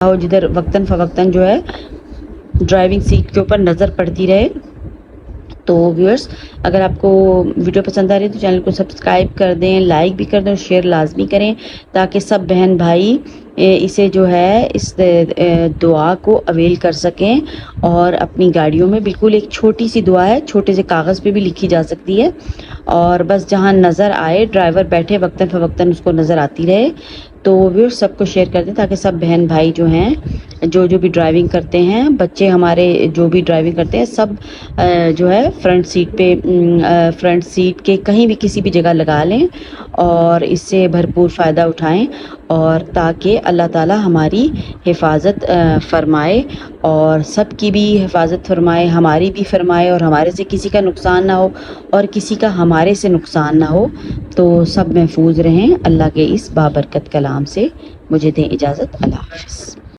ہو جدھر وقتاً فوقتاً جو ہے ڈرائیونگ سیٹ کے اوپر نظر پڑتی رہے۔ تو ویورز اگر آپ کو ویڈیو پسند آ رہی ہے تو چینل کو سبسکرائب کر دیں، لائک بھی کر دیں اور شیئر لازمی کریں تاکہ سب بہن بھائی اسے جو ہے اس دعا کو اویل کر سکیں اور اپنی گاڑیوں میں، بالکل ایک چھوٹی سی دعا ہے، چھوٹے سے کاغذ پہ بھی لکھی جا سکتی ہے، اور بس جہاں نظر آئے ڈرائیور بیٹھے وقتاً فوقتاً اس کو نظر آتی رہے۔ تو ویورز سب کو شیئر کر دیں تاکہ سب بہن بھائی جو ہیں جو بھی ڈرائیونگ کرتے ہیں، بچے ہمارے جو بھی ڈرائیونگ کرتے ہیں، سب جو ہے فرنٹ سیٹ پہ، فرنٹ سیٹ کے کہیں بھی کسی بھی جگہ لگا لیں اور اس سے بھرپور فائدہ اٹھائیں، اور تاکہ اللہ تعالی ہماری حفاظت فرمائے اور سب کی بھی حفاظت فرمائے، ہماری بھی فرمائے، اور ہمارے سے کسی کا نقصان نہ ہو اور کسی کا ہمارے سے نقصان نہ ہو۔ تو سب محفوظ رہیں۔ اللہ کے اس بابرکت کلام سے مجھے دیں اجازت۔ اللہ حافظ۔